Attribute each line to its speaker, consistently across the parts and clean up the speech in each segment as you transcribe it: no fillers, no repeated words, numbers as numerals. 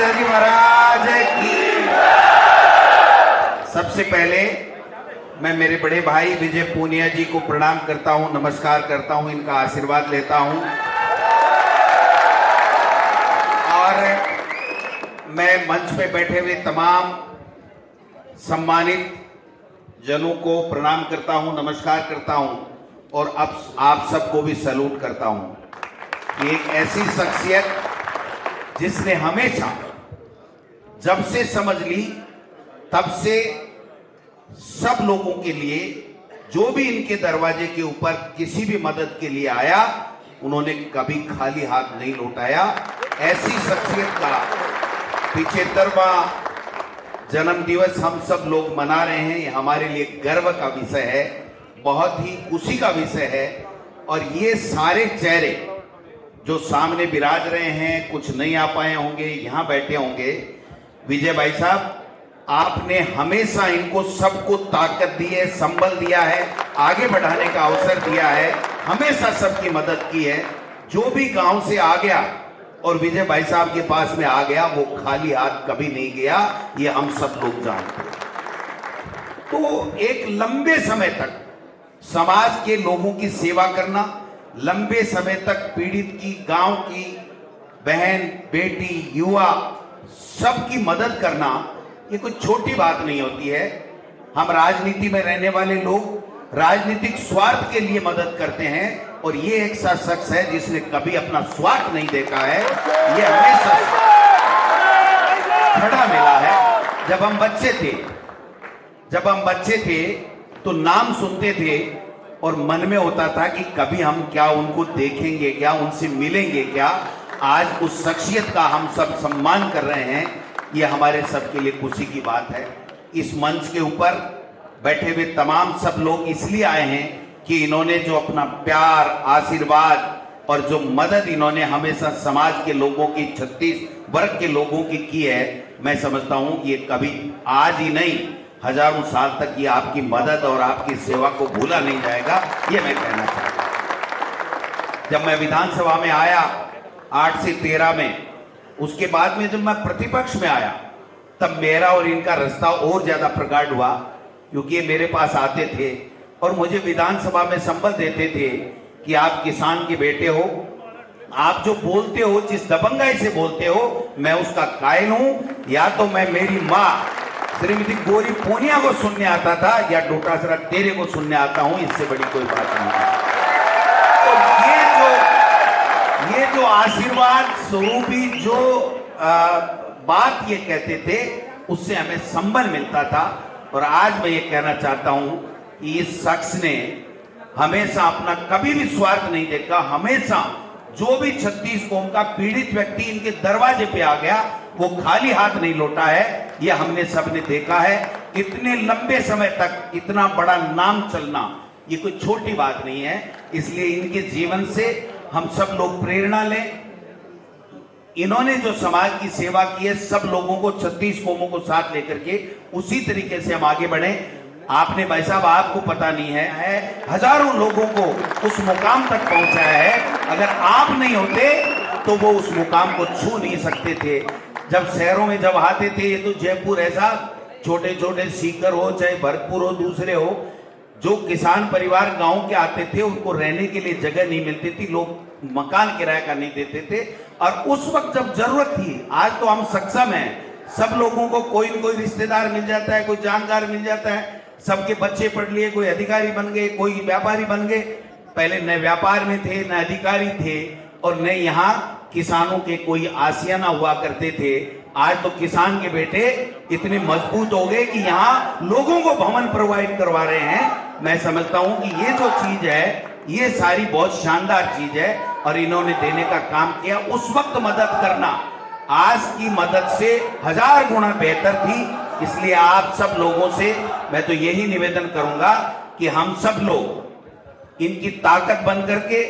Speaker 1: राजा जी महाराज की। सबसे पहले मैं मेरे बड़े भाई विजय पूनिया जी को प्रणाम करता हूं, नमस्कार करता हूं, इनका आशीर्वाद लेता हूं और मैं मंच पे बैठे हुए तमाम सम्मानित जनों को प्रणाम करता हूं, नमस्कार करता हूं और अब आप सबको भी सैल्यूट करता हूं। एक ऐसी शख्सियत जिसने हमेशा जब से समझ ली तब से सब लोगों के लिए, जो भी इनके दरवाजे के ऊपर किसी भी मदद के लिए आया, उन्होंने कभी खाली हाथ नहीं लौटाया। ऐसी शख्सियत का 75वां जन्म दिवस हम सब लोग मना रहे हैं। ये हमारे लिए गर्व का विषय है, बहुत ही खुशी का विषय है। और ये सारे चेहरे जो सामने विराज रहे हैं, कुछ नहीं आ पाए होंगे, यहां बैठे होंगे। विजय भाई साहब, आपने हमेशा इनको सबको ताकत दी है, संबल दिया है, आगे बढ़ाने का अवसर दिया है, हमेशा सबकी मदद की है। जो भी गांव से आ गया और विजय भाई साहब के पास में आ गया, वो खाली हाथ कभी नहीं गया, ये हम सब लोग जानते हैं। तो एक लंबे समय तक समाज के लोगों की सेवा करना, लंबे समय तक पीड़ित की, गांव की बहन, बेटी, युवा सबकी मदद करना, ये कोई छोटी बात नहीं होती है। हम राजनीति में रहने वाले लोग राजनीतिक स्वार्थ के लिए मदद करते हैं और ये एक सा शख्स है जिसने कभी अपना स्वार्थ नहीं देखा है। ये हमेशा खड़ा मिला है। जब हम बच्चे थे तो नाम सुनते थे और मन में होता था कि कभी हम क्या उनको देखेंगे, क्या उनसे मिलेंगे क्या। आज उस शख्सियत का हम सब सम्मान कर रहे हैं, ये हमारे सबके लिए खुशी की बात है। इस मंच के ऊपर बैठे हुए तमाम सब लोग इसलिए आए हैं कि इन्होंने जो अपना प्यार, आशीर्वाद और जो मदद इन्होंने हमेशा समाज के लोगों की, 36 वर्ग के लोगों की है, मैं समझता हूं कि ये कभी आज ही नहीं, हजारों साल तक ये आपकी मदद और आपकी सेवा को भूला नहीं जाएगा, ये मैं कहना चाहता हूं। जब मैं विधानसभा में आया 8 से 13 में, उसके बाद में जब मैं प्रतिपक्ष में आया, तब मेरा और इनका रास्ता और ज्यादा प्रगाढ़ हुआ, क्योंकि ये मेरे पास आते थे और मुझे विधानसभा में संबल देते थे कि आप किसान के बेटे हो, आप जो बोलते हो, जिस दबंगाई से बोलते हो, मैं उसका कायल हूं। या तो मैं मेरी माँ श्रीमती गौरी पूनिया को सुनने आता था या डोटासरा तेरे को सुनने आता हूं, इससे बड़ी कोई बात नहीं है। तो ये जो आशीर्वाद स्वरूपी जो बात ये कहते थे, उससे हमें संबल मिलता था। और आज मैं ये कहना चाहता हूं कि इस शख्स ने हमेशा अपना कभी भी स्वार्थ नहीं देखा। हमेशा जो भी 36 कौम का पीड़ित व्यक्ति इनके दरवाजे पे आ गया, वो खाली हाथ नहीं लौटा है। ये हमने सबने देखा है। इतने लंबे समय तक इतना बड़ा नाम चलना, ये कोई छोटी बात नहीं है। इसलिए इनके जीवन से हम सब लोग प्रेरणा लें। इन्होंने जो समाज की सेवा की है, सब लोगों को, 36 कौमों को साथ लेकर के, उसी तरीके से हम आगे बढ़े। आपने भाई साहब, आपको पता नहीं है, हजारों लोगों को उस मुकाम तक पहुंचाया है। अगर आप नहीं होते तो वो उस मुकाम को छू नहीं सकते थे। जब शहरों में जब आते थे, ये तो जयपुर ऐसा, छोटे छोटे सीकर हो चाहे भरतपुर हो, दूसरे हो, जो किसान परिवार गांव के आते थे, उनको रहने के लिए जगह नहीं मिलती थी, लोग मकान किराए का नहीं देते थे। और उस वक्त जब जरूरत थी, आज तो हम सक्षम हैं, सब लोगों को कोई न कोई रिश्तेदार मिल जाता है, कोई जानकार मिल जाता है, सबके बच्चे पढ़ लिए, कोई अधिकारी बन गए, कोई व्यापारी बन गए। पहले न व्यापार में थे, न अधिकारी थे और न यहाँ किसानों के कोई आशियाना हुआ करते थे। आज तो किसान के बेटे इतने मजबूत हो गए कि यहाँ लोगों को भवन प्रोवाइड करवा रहे हैं। मैं समझता हूं कि ये जो चीज है, ये सारी बहुत शानदार चीज है और इन्होंने देने का काम किया। उस वक्त मदद करना आज की मदद से 1000 गुना बेहतर थी। इसलिए आप सब लोगों से मैं तो यही निवेदन करूंगा कि हम सब लोग इनकी ताकत बन करके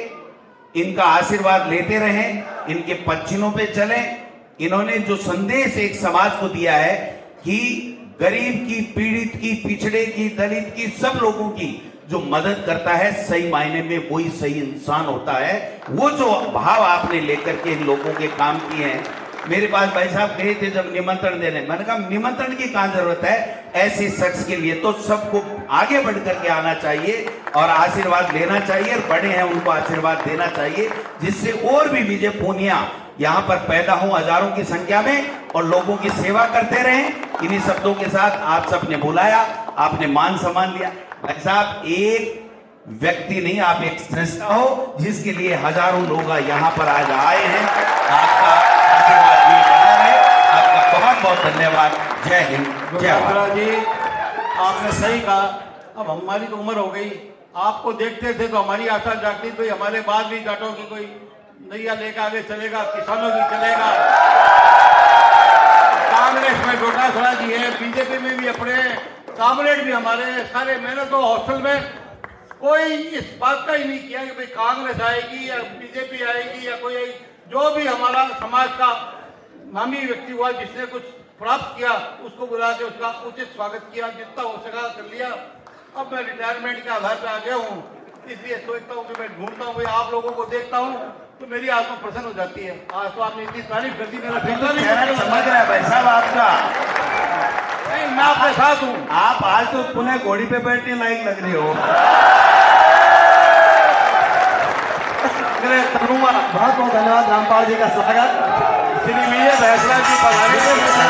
Speaker 1: इनका आशीर्वाद लेते रहें, इनके पच्छिनों पे चलें। इन्होंने जो संदेश एक समाज को दिया है कि गरीब की, पीड़ित की, पिछड़े की, दलित की, सब लोगों की जो मदद करता है, सही मायने में वही सही इंसान होता है। वो जो भाव आपने लेकर के इन लोगों के काम किए हैं, मेरे पास भाई साहब गए थे जब निमंत्रण देने, मैंने कहा निमंत्रण की कहां जरूरत है, ऐसे शख्स के लिए तो सबको आगे बढ़ करके आना चाहिए और आशीर्वाद लेना चाहिए, और बड़े हैं उनको आशीर्वाद देना चाहिए, जिससे और भी विजय पूनिया यहाँ पर पैदा हो हजारों की संख्या में और लोगों की सेवा करते रहें। इन्हीं शब्दों के साथ आप सबने बुलाया, आपने मान सम्मान लिया। भाई साहब एक व्यक्ति नहीं, आप एक संस्था हो जिसके लिए हजारों लोग यहाँ पर आज आए हैं। आपका आशीर्वाद भी बना रहे, आपका बहुत बहुत धन्यवाद। जय हिंद, जय भारत।
Speaker 2: जी आपने सही कहा, अब हमारी तो उम्र हो गई, आपको देखते थे तो हमारी आशा जागती थी हमारे बाद भी जाटों की कोई नैया लेकर आगे चलेगा, किसानों की चलेगा। कांग्रेस में डोटासरा जी है, बीजेपी में भी अपने कामरेड भी हमारे सारे, मैंने तो हॉस्टल में कोई इस बात का ही नहीं किया कि भाई कांग्रेस आएगी या बीजेपी आएगी या कोई आएगी। जो भी हमारा समाज का नामी व्यक्ति हुआ जिसने कुछ प्राप्त किया उसको बुला के उसका उचित स्वागत किया, जितना हो सका कर लिया। अब मैं रिटायरमेंट के आधार पर आ गया हूँ, इसलिए सोचता हूँ कि मैं ढूंढता हूँ, भाई आप लोगों को देखता हूँ तो मेरी आत्मा प्रसन्न हो जाती है। आज तो आपने इतनी तारीफ कर दी, मेरा
Speaker 1: समझ रहा है भाई साहब आपका,
Speaker 2: नहीं मैं आपके साथ हूँ।
Speaker 1: आप आज तो पुनः घोड़ी पे बैठने लायक लग रहे हो।
Speaker 2: बहुत बहुत धन्यवाद रामपाल जी का स्वागत। श्री विजय फैसला जी पधारे।